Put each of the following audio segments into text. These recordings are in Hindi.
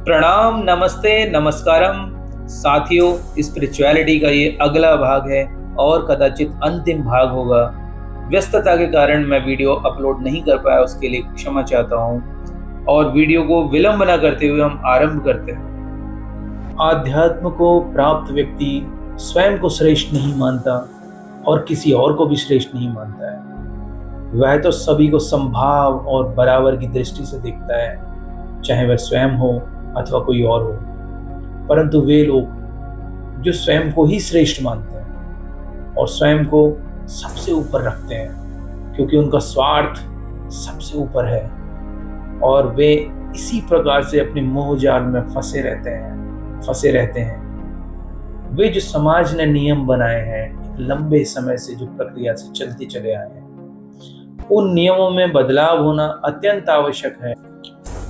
प्रणाम, नमस्ते, नमस्कारम साथियों। स्पिरिचुअलिटी का ये अगला भाग है और कदाचित अंतिम भाग होगा। व्यस्तता के कारण मैं वीडियो अपलोड नहीं कर पाया, उसके लिए क्षमा चाहता हूँ। और वीडियो को विलंब न करते हुए हम आरंभ करते हैं। आध्यात्म को प्राप्त व्यक्ति स्वयं को श्रेष्ठ नहीं मानता और किसी और को भी श्रेष्ठ नहीं मानता है। वह तो सभी को समभाव और बराबर की दृष्टि से देखता है, चाहे वह स्वयं हो अथवा कोई और हो। परंतु वे लोग जो स्वयं को ही श्रेष्ठ मानते हैं और स्वयं को सबसे ऊपर रखते हैं, क्योंकि उनका स्वार्थ सबसे ऊपर है और वे इसी प्रकार से अपने मोह जाल में फंसे रहते हैं। वे जो समाज ने नियम बनाए हैं, एक लंबे समय से जो प्रक्रिया से चलते चले आए हैं, उन नियमों में बदलाव होना अत्यंत आवश्यक है,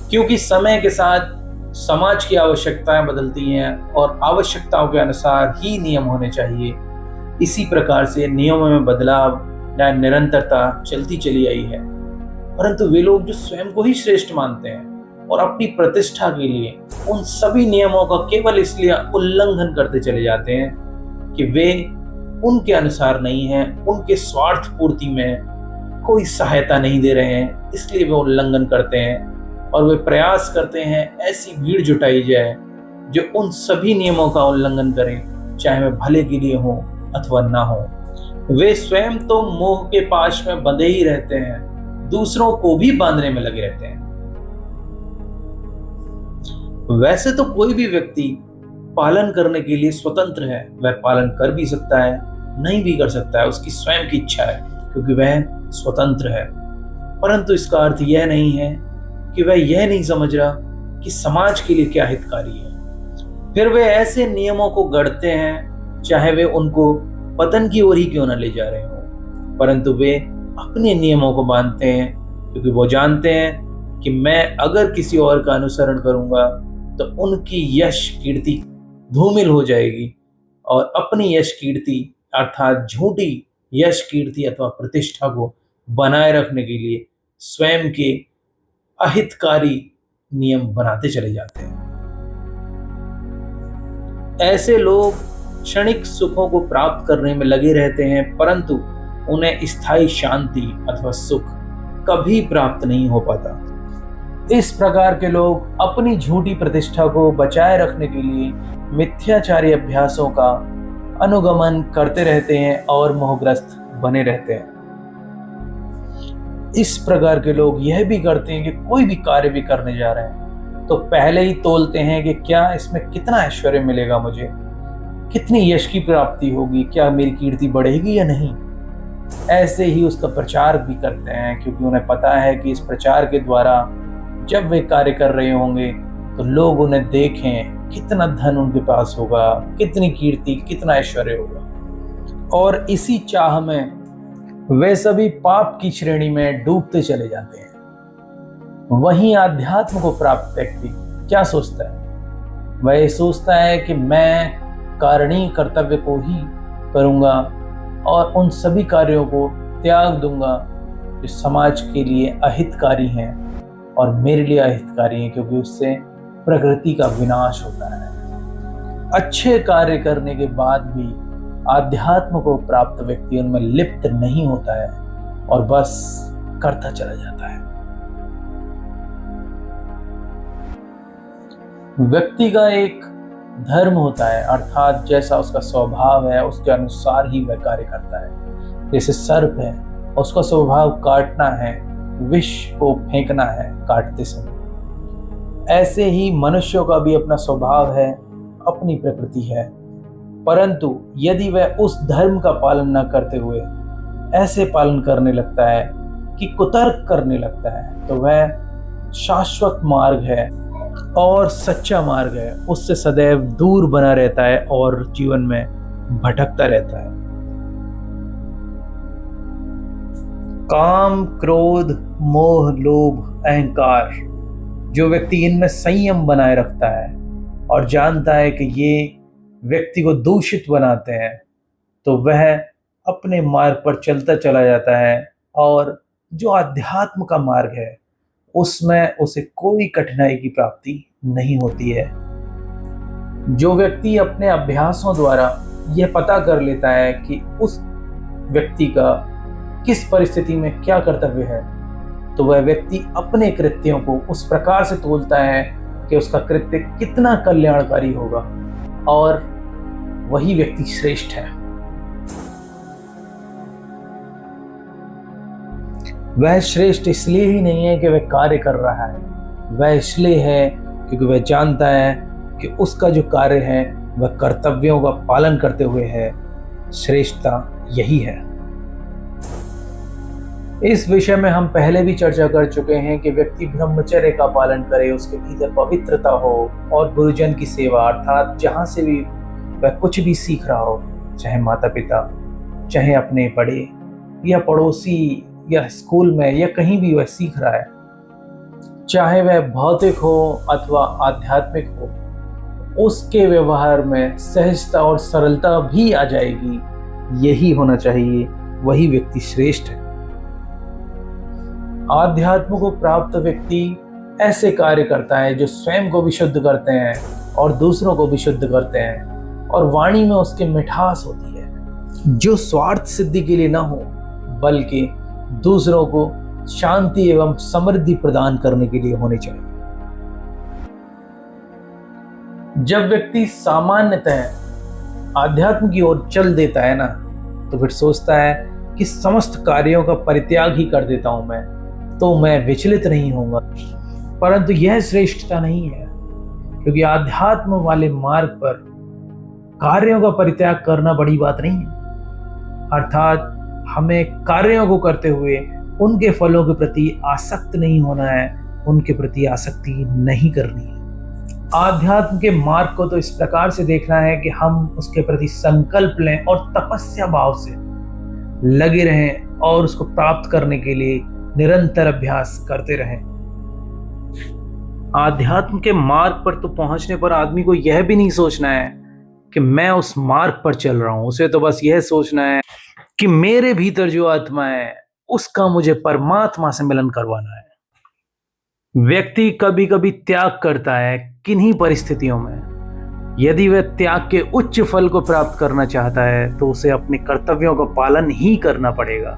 क्योंकि समय के साथ समाज की आवश्यकताएं बदलती हैं और आवश्यकताओं के अनुसार ही नियम होने चाहिए। इसी प्रकार से नियमों में बदलाव या निरंतरता चलती चली आई है। परंतु वे लोग जो स्वयं को ही श्रेष्ठ मानते हैं और अपनी प्रतिष्ठा के लिए उन सभी नियमों का केवल इसलिए उल्लंघन करते चले जाते हैं कि वे उनके अनुसार नहीं हैं, उनके स्वार्थ पूर्ति में कोई सहायता नहीं दे रहे हैं, इसलिए वे उल्लंघन करते हैं और वे प्रयास करते हैं ऐसी भीड़ जुटाई जाए जो उन सभी नियमों का उल्लंघन करें, चाहे वे भले के लिए हो अथवा ना हो। वे स्वयं तो मोह के पाश में बंधे ही रहते हैं, दूसरों को भी बांधने में लगे रहते हैं। वैसे तो कोई भी व्यक्ति पालन करने के लिए स्वतंत्र है, वह पालन कर भी सकता है, नहीं भी कर सकता है, उसकी स्वयं की इच्छा है, क्योंकि वह स्वतंत्र है। परंतु इसका अर्थ यह नहीं है कि वह यह नहीं समझ रहा कि समाज के लिए क्या हितकारी है। फिर वे ऐसे नियमों को गढ़ते हैं, चाहे वे उनको पतन की ओर ही क्यों न ले जा रहे हों, परंतु वे अपने नियमों को बांधते हैं, क्योंकि वो जानते हैं कि मैं अगर किसी और का अनुसरण करूंगा तो उनकी यश कीर्ति धूमिल हो जाएगी और अपनी यश कीर्ति अर्थात झूठी यश कीर्ति अथवा प्रतिष्ठा को बनाए रखने के लिए स्वयं के अहितकारी नियम बनाते चले जाते हैं। ऐसे लोग क्षणिक सुखों को प्राप्त करने में लगे रहते हैं, परंतु उन्हें स्थायी शांति अथवा सुख कभी प्राप्त नहीं हो पाता। इस प्रकार के लोग अपनी झूठी प्रतिष्ठा को बचाए रखने के लिए मिथ्याचारी अभ्यासों का अनुगमन करते रहते हैं और मोहग्रस्त बने रहते हैं। इस प्रकार के लोग यह भी करते हैं कि कोई भी कार्य भी करने जा रहे हैं तो पहले ही तोलते हैं कि क्या इसमें कितना ऐश्वर्य मिलेगा, मुझे कितनी यश की प्राप्ति होगी, क्या मेरी कीर्ति बढ़ेगी या नहीं। ऐसे ही उसका प्रचार भी करते हैं, क्योंकि उन्हें पता है कि इस प्रचार के द्वारा जब वे कार्य कर रहे होंगे तो लोग उन्हें देखें, कितना धन उनके पास होगा, कितनी कीर्ति, कितना ऐश्वर्य होगा। और इसी चाह में वे सभी पाप की श्रेणी में डूबते चले जाते हैं। वहीं आध्यात्म को प्राप्त व्यक्ति क्या सोचता है? वह ये सोचता है कि मैं कारणीय कर्तव्य को ही करूंगा और उन सभी कार्यों को त्याग दूंगा जो समाज के लिए अहितकारी हैं और मेरे लिए अहितकारी हैं, क्योंकि उससे प्रकृति का विनाश होता है। अच्छे कार्य करने के बाद भी आध्यात्म को प्राप्त व्यक्ति उनमें लिप्त नहीं होता है और बस करता चला जाता है। व्यक्ति का एक धर्म होता है, अर्थात जैसा उसका स्वभाव है उसके अनुसार ही वह कार्य करता है। जैसे सर्प है, उसका स्वभाव काटना है, विष को फेंकना है काटते समय, ऐसे ही मनुष्यों का भी अपना स्वभाव है, अपनी प्रकृति है। परंतु यदि वह उस धर्म का पालन न करते हुए ऐसे पालन करने लगता है कि कुतर्क करने लगता है, तो वह शाश्वत मार्ग है और सच्चा मार्ग है, उससे सदैव दूर बना रहता है और जीवन में भटकता रहता है। काम, क्रोध, मोह, लोभ, अहंकार, जो व्यक्ति इनमें संयम बनाए रखता है और जानता है कि ये व्यक्ति को दूषित बनाते हैं, तो वह अपने मार्ग पर चलता चला जाता है और जो आध्यात्म का मार्ग है उसमें उसे कोई कठिनाई की प्राप्ति नहीं होती है। जो व्यक्ति अपने अभ्यासों द्वारा यह पता कर लेता है कि उस व्यक्ति का किस परिस्थिति में क्या कर्तव्य है, तो वह व्यक्ति अपने कृत्यों को उस प्रकार से तोलता है कि उसका कृत्य कितना कल्याणकारी होगा, और वही व्यक्ति श्रेष्ठ है। वह श्रेष्ठ इसलिए ही नहीं है कि वह कार्य कर रहा है, वह इसलिए है क्योंकि वह जानता है कि उसका जो कार्य है वह कर्तव्यों का पालन करते हुए है। श्रेष्ठता यही है। इस विषय में हम पहले भी चर्चा कर चुके हैं कि व्यक्ति ब्रह्मचर्य का पालन करे, उसके भीतर पवित्रता हो, और गुरुजन की सेवा, अर्थात जहाँ से भी वह कुछ भी सीख रहा हो, चाहे माता पिता, चाहे अपने बड़े या पड़ोसी या स्कूल में या कहीं भी वह सीख रहा है, चाहे वह भौतिक हो अथवा आध्यात्मिक हो, उसके व्यवहार में सहजता और सरलता भी आ जाएगी। यही होना चाहिए, वही व्यक्ति श्रेष्ठ है। आध्यात्म को प्राप्त व्यक्ति ऐसे कार्य करता है जो स्वयं को भी शुद्ध करते हैं और दूसरों को भी शुद्ध करते हैं, और वाणी में उसकी मिठास होती है, जो स्वार्थ सिद्धि के लिए न हो बल्कि दूसरों को शांति एवं समृद्धि प्रदान करने के लिए होने चाहिए। जब व्यक्ति सामान्यतः आध्यात्म की ओर चल देता है ना, तो फिर सोचता है कि समस्त कार्यों का परित्याग ही कर देता हूं मैं, तो मैं विचलित नहीं होऊंगा। परंतु यह श्रेष्ठता नहीं है, क्योंकि आध्यात्म वाले मार्ग पर कार्यों का परित्याग करना बड़ी बात नहीं है। अर्थात हमें कार्यों को करते हुए उनके फलों के प्रति आसक्त नहीं होना है, उनके प्रति आसक्ति नहीं करनी है। आध्यात्म के मार्ग को तो इस प्रकार से देखना है कि हम उसके प्रति संकल्प लें और तपस्या भाव से लगे रहें और उसको प्राप्त करने के लिए निरंतर अभ्यास करते रहें। आध्यात्म के मार्ग पर तो पहुंचने पर आदमी को यह भी नहीं सोचना है कि मैं उस मार्ग पर चल रहा हूं। उसे तो बस यह सोचना है कि मेरे भीतर जो आत्मा है उसका मुझे परमात्मा से मिलन करवाना है। व्यक्ति कभी कभी त्याग करता है किन्हीं परिस्थितियों में। यदि वह त्याग के उच्च फल को प्राप्त करना चाहता है तो उसे अपने कर्तव्यों का पालन ही करना पड़ेगा।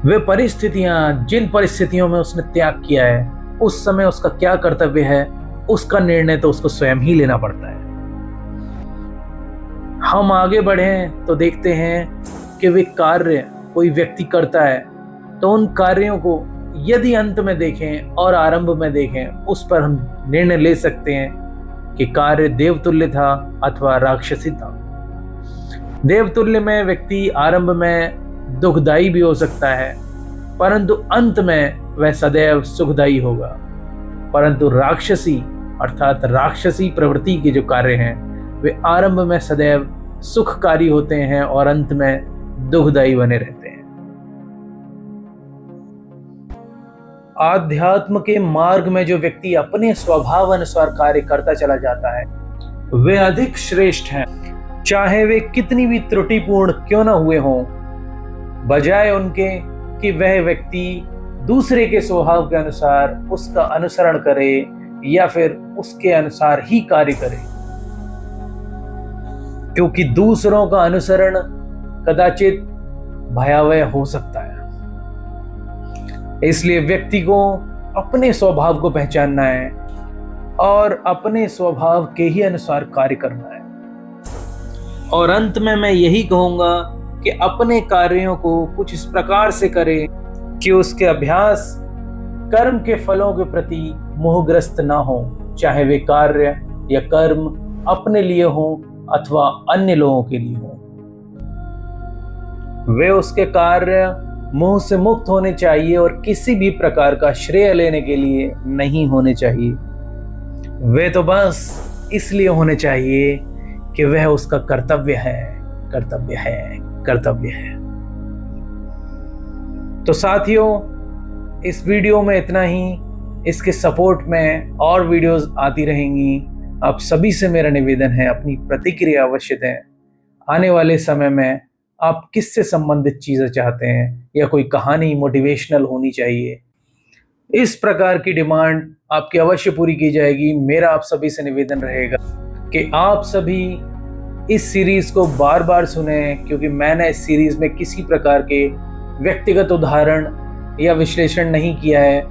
वे परिस्थितियां, जिन परिस्थितियों में उसने त्याग किया है, उस समय उसका क्या कर्तव्य है, उसका निर्णय तो उसको स्वयं ही लेना पड़ता है। हम आगे बढ़ें तो देखते हैं कि वे कार्य कोई व्यक्ति करता है तो उन कार्यों को यदि अंत में देखें और आरंभ में देखें, उस पर हम निर्णय ले सकते हैं कि कार्य देवतुल्य था अथवा राक्षसी था। देवतुल्य में व्यक्ति आरंभ में दुखदायी भी हो सकता है, परंतु अंत में वह सदैव सुखदायी होगा। परंतु राक्षसी अर्थात राक्षसी प्रवृत्ति के जो कार्य हैं वे आरंभ में सदैव सुखकारी होते हैं और अंत में दुखदायी बने रहते हैं। आध्यात्म के मार्ग में जो व्यक्ति अपने स्वभाव अनुसार कार्य करता चला जाता है वे अधिक श्रेष्ठ हैं, चाहे वे कितनी भी त्रुटिपूर्ण क्यों न हुए हों, बजाय उनके कि वह व्यक्ति दूसरे के स्वभाव के अनुसार उसका अनुसरण करे या फिर उसके अनुसार ही कार्य करे। क्योंकि दूसरों का अनुसरण कदाचित भयावह हो सकता है। इसलिए व्यक्ति को अपने स्वभाव को पहचानना है और अपने स्वभाव के ही अनुसार कार्य करना है। और अंत में मैं यही कहूंगा कि अपने कार्यों को कुछ इस प्रकार से करे कि उसके अभ्यास कर्म के फलों के प्रति मोहग्रस्त ना हो, चाहे वे कार्य या कर्म अपने लिए हो अथवा अन्य लोगों के लिए हो। वे उसके कार्य मोह से मुक्त होने चाहिए और किसी भी प्रकार का श्रेय लेने के लिए नहीं होने चाहिए। वे तो बस इसलिए होने चाहिए कि वह उसका कर्तव्य है, कर्तव्य है, कर्तव्य है। तो साथियों, इस वीडियो में इतना ही। इसके सपोर्ट में और वीडियोस आती रहेंगी। आप सभी से मेरा निवेदन है, अपनी प्रतिक्रिया अवश्य दें। आने वाले समय में आप किससे संबंधित चीज़ें चाहते हैं, या कोई कहानी मोटिवेशनल होनी चाहिए, इस प्रकार की डिमांड आपकी अवश्य पूरी की जाएगी। मेरा आप सभी से निवेदन रहेगा कि आप सभी इस सीरीज को बार बार सुने, क्योंकि मैंने इस सीरीज में किसी प्रकार के व्यक्तिगत उदाहरण या विश्लेषण नहीं किया है,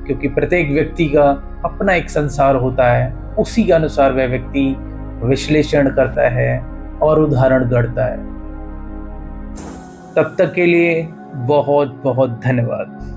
क्योंकि प्रत्येक व्यक्ति का अपना एक संसार होता है, उसी के अनुसार वह व्यक्ति विश्लेषण करता है और उदाहरण गढ़ता है। तब तक के लिए बहुत बहुत धन्यवाद।